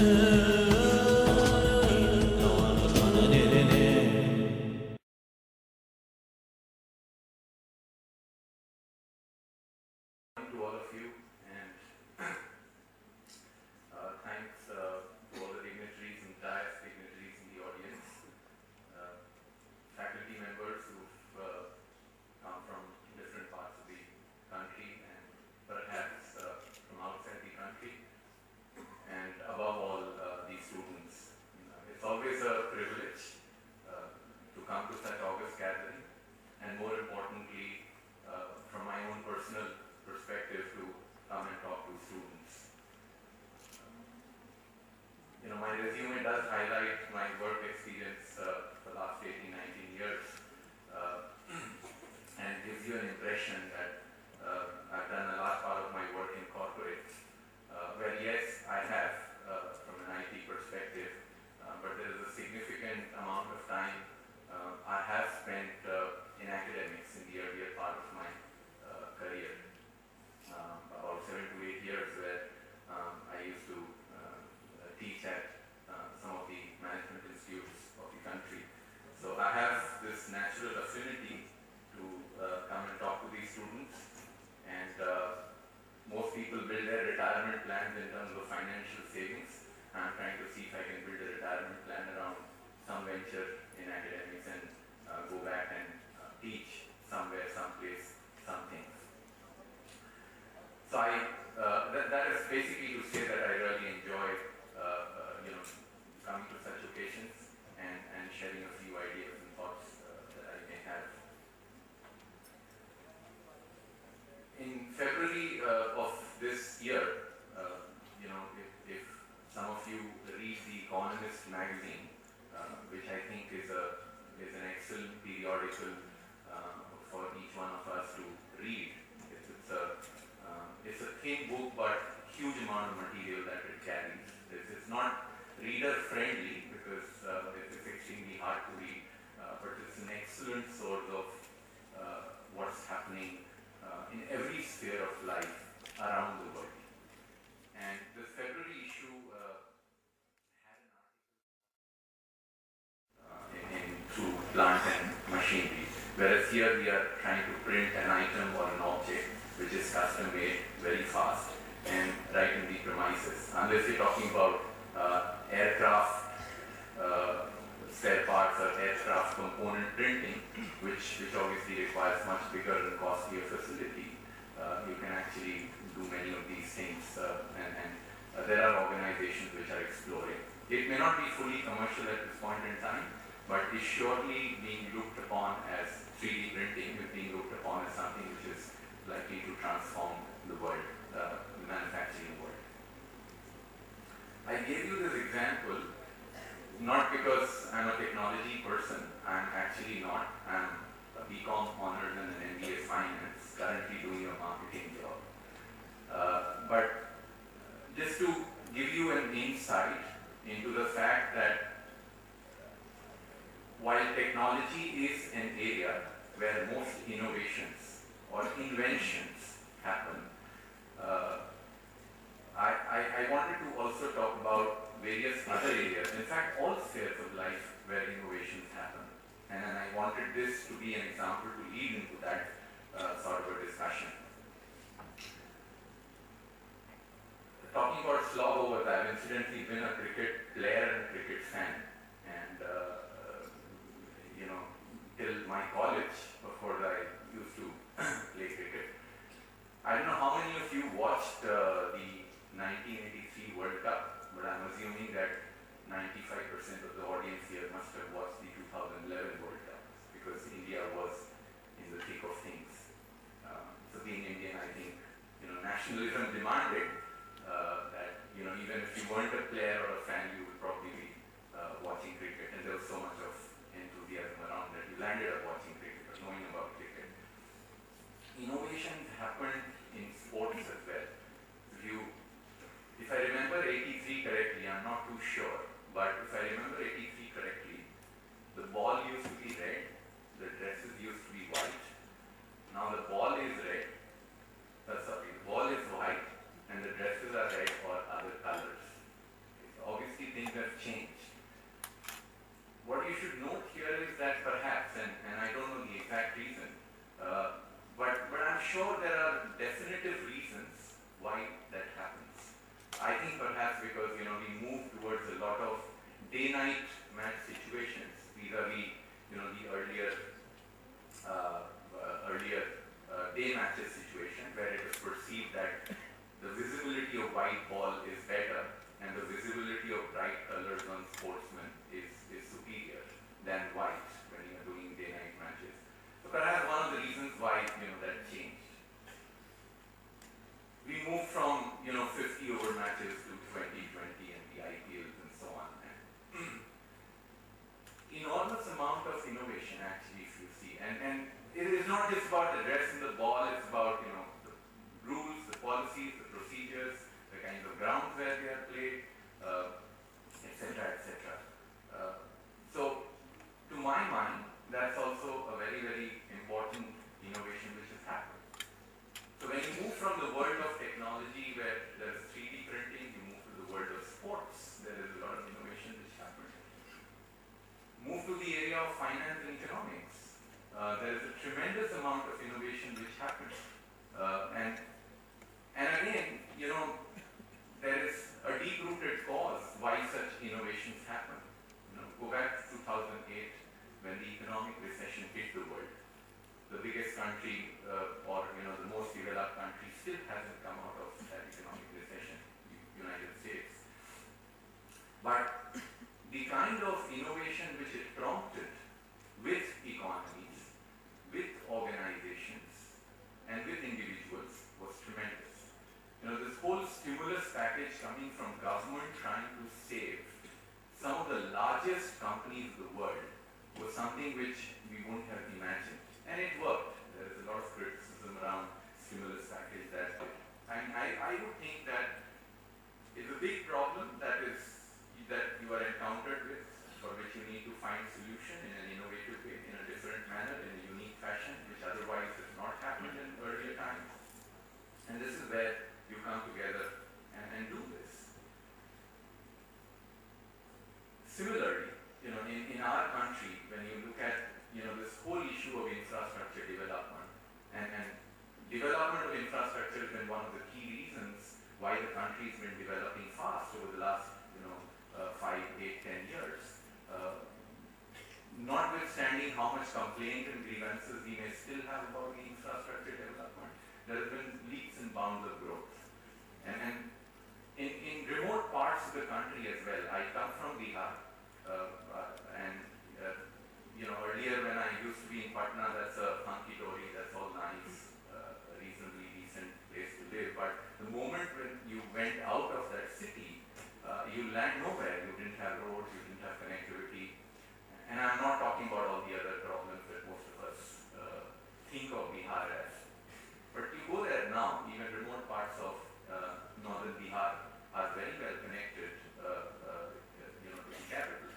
To all of you, and thanks to all the dignitaries and diverse dignitaries in the audience, faculty members who've come from different parts of the country and perhaps from outside the country, and above all, the students. It's always a privilege to come to such august gathering, and more importantly, from my own personal perspective, to come and talk to students. My resume does highlight my work experience for the last 18, 19 years and gives you an impression that I've done a large part of my work in corporates, where yes, I have from an IT perspective, but there is a significant amount of time I have spent in academics in the earlier part of my career. About 7 to 8 years, where I used to teach at some of the management institutes of the country. So I have this natural affinity to come and talk to these students, and most people build their retirement plans in terms of financial savings. I'm trying to see if I can build a retirement plan around some venture in academics and go back and teach somewhere, someplace, some things. So that is basically to say that I really enjoy coming to such occasions and sharing a few ideas and thoughts that I may have. In February of this year, if some of you read The Economist magazine, which I think is an excellent periodical for each one of us to read. It's a thin book, but huge amount of material that it carries. It's not reader friendly because it's extremely hard to read, but it's an excellent source of what's happening in every sphere of life around the world. And this February issue had an article through plant and machinery, whereas here we are trying to print an item or an object which is custom made very fast and right in the premises. Unless you're talking about aircraft spare parts or aircraft component printing, which obviously requires much bigger and costlier facility, you can actually do many of these things, and there are organizations which are exploring. It may not be fully commercial at this point in time, but is surely being looked upon as 3D printing, is being looked upon as something which is likely to transform the world, the manufacturing world. I gave you this example not because I'm a technology person. I'm actually not. I'm a BCom honors and an MBA finance, currently doing a marketing job. But just to give you an insight into the fact that while technology is an area where most innovations or inventions happen, I wanted to also talk about various other areas, in fact all spheres of life where innovations happen. And I wanted this to be an example to lead into that sort of a discussion. Talking about slog overs, I've incidentally been a cricket player and cricket fan. And till my college, before I used to play cricket. I don't know how many of you watched the 1983 World Cup, but I'm assuming that 95% of the audience here must have watched the 2011 World Cup, because India was in the thick of things. So being Indian, I think, nationalism demanded that, even if you weren't a player or a fan, you would probably be watching cricket, and there was so much of enthusiasm around that you landed up watching cricket or knowing about cricket. Innovations happened in sports as well. If I remember 83 correctly, I'm not too sure, but if I remember 83 correctly, the ball used to be red, the dresses used to be white. Now the ball is red, the ball is white, and the dresses are red or other colors. So day-night match situations vis-a-vis, the earlier day matches situation where it was perceived that the visibility of white ball is better and the visibility of bright colors on sportsmen is superior than white when you are doing day-night matches. So perhaps one of the reasons why that changed. We moved from 50 over matches to 2020 and the IPLs and so on. And enormous amount of innovation actually, if you see, and it is not just about addressing the ball, it's about the rules, the policies, the procedures, the kinds of grounds where they are played, etc., etc. So to my mind, that's also a very, very important innovation which has happened. So when you move from the world of technology where there is 3D printing, you move to the world of sports, there is a lot of innovation which happened. Move to the area of finance and economics. There is a tremendous amount of innovation which happened. And again, there is a deep-rooted cause why such innovations happen. Go back to 2008 when the economic recession hit the world. The biggest country or the most developed country still hasn't come out of that economic recession, the United States. But the kind of innovation which it prompted with economies, with organizations, and with individuals was tremendous. This whole stimulus package coming from government trying to save some of the largest companies in the world was something which we wouldn't have imagined. And it worked. There is a lot of criticism around stimulus package that did. And I would think that it's a big problem that you are encountered with, for which you need to find solution in an innovative way, in a different manner, in a unique fashion, which otherwise has not happened in earlier times. And this is where you come together and do this. Similarly, in our country, when you look at this whole issue of infrastructure development, and development of infrastructure has been one of the key reasons why the country has been developing fast over the last 5, 8, 10 years. Notwithstanding how much complaint and grievances we may still have about the infrastructure development, there have been leaps and bounds of growth. And in remote parts of the country as well, I come from Bihar, and earlier when I used to be in Patna, that's a hunky-dory, that's all nice, a reasonably decent place to live. But the moment when you went out of that city, you land nowhere. You didn't have roads, you didn't have connectivity. And I'm not talking about all the other problems that most of us think of Bihar as. But you go there now, even remote parts of northern Bihar are very well connected to the capital.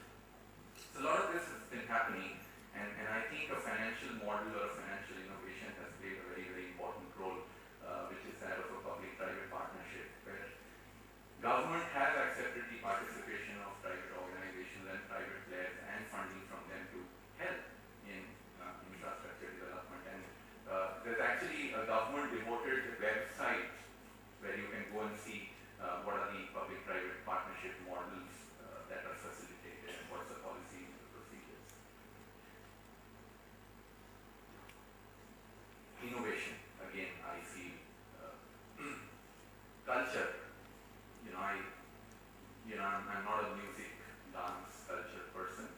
So a lot of this has been happening, and I think a financial model or a financial innovation has played a very, very important role, which is that of a public-private partnership, where government has accepted the participation of private organizations and private players and funding from them to help in infrastructure development. And there's actually a government-devoted website where you can go and see what are the public-private partnership models that are facilitated and what's the policy and the procedures. Innovation, again, I feel culture. I'm not a music, dance, culture person,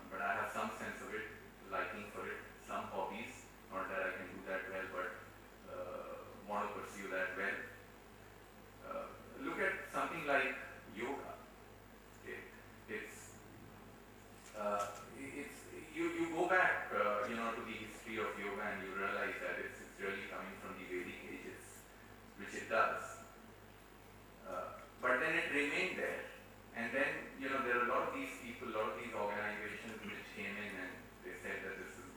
but I have some sense of it, liking for it, some hobbies. Not that I can do that well, but want to pursue that well. Look at something like yoga. Okay. You go back, to the history of yoga, and you realize that it's really coming from the Vedic ages, which it does. But then it remained there, and then there are a lot of these people, a lot of these organizations which came in and they said that this is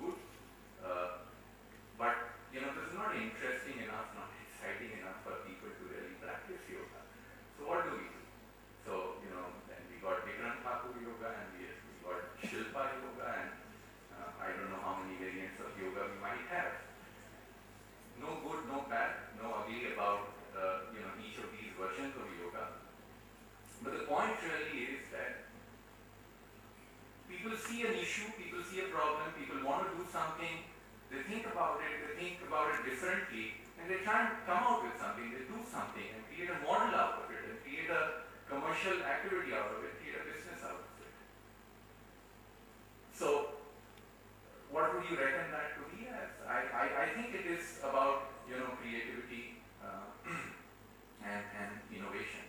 people see an issue, people see a problem, people want to do something, they think about it differently, and they try and come out with something, they do something and create a model out of it, and create a commercial activity out of it, create a business out of it. So, what would you reckon that to be as? I think it is about, creativity and innovation.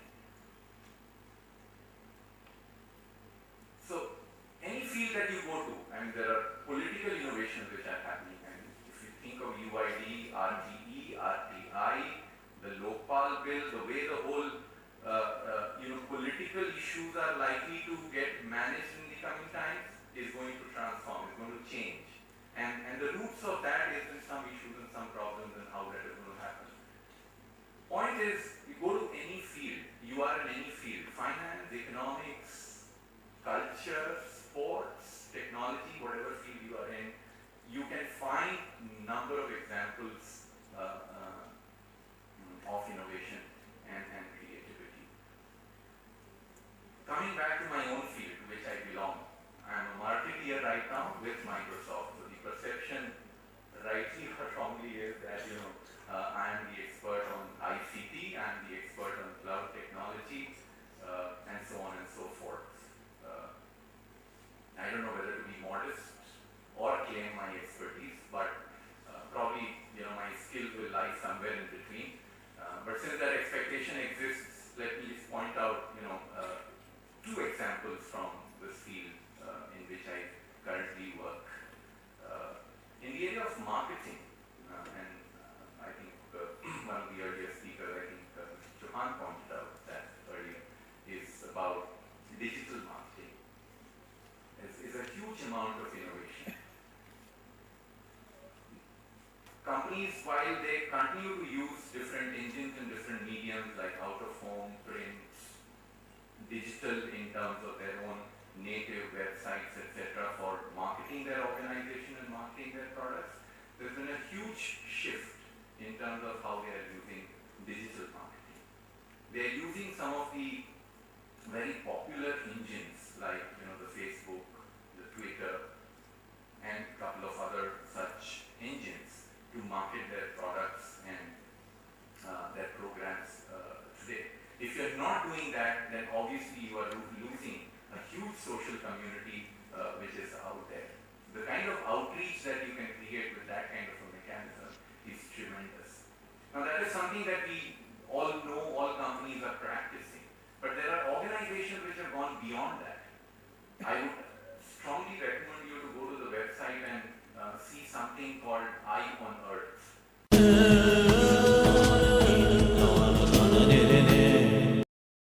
So, any field that you go to, and there are political innovations which are happening, and if you think of UID, RTE, RTI, the Lokpal bill, the way the whole political issues are likely to get managed in the coming times is going to transform, is going to change. And the roots of that is in some issues and some problems and how that is going to happen. Point is, you go to any field, you are in any field, finance, economics, culture, sports, technology, whatever field you are in, you can find number of examples of innovation and creativity. Coming back to my own field, to which I belong, I am a marketeer right now with Microsoft. So the perception, rightly or wrongly, is that I am the expert on ICT, I am the expert on cloud technology, and so on and so forth. I don't know whether to be modest or claim my expertise, but probably my skills will lie somewhere in between. But since that expectation exists, let me just point out two examples from this field in which I currently work. In the area of marketing, and I think one of the earlier speakers, I think Johan pointed out that earlier, is about digital marketing. Is a huge amount of innovation. Companies, while they continue to use different engines and different mediums like out-of-home, print, digital in terms of their own native websites, etc., for marketing their organization and marketing their products, there's been a huge shift in terms of how they are using digital marketing. They are using some of the very popular engines like the Facebook, the Twitter, and a couple of other such engines to market their products and their programs today. If you're not doing that, then obviously you are losing a huge social community which is out there. The kind of outreach that you can create with that kind of a mechanism is tremendous. Now that is something that we all know, all companies are practicing. But there are organizations which have gone beyond that. I would strongly recommend you to go to the website and see something called Eye on Earth.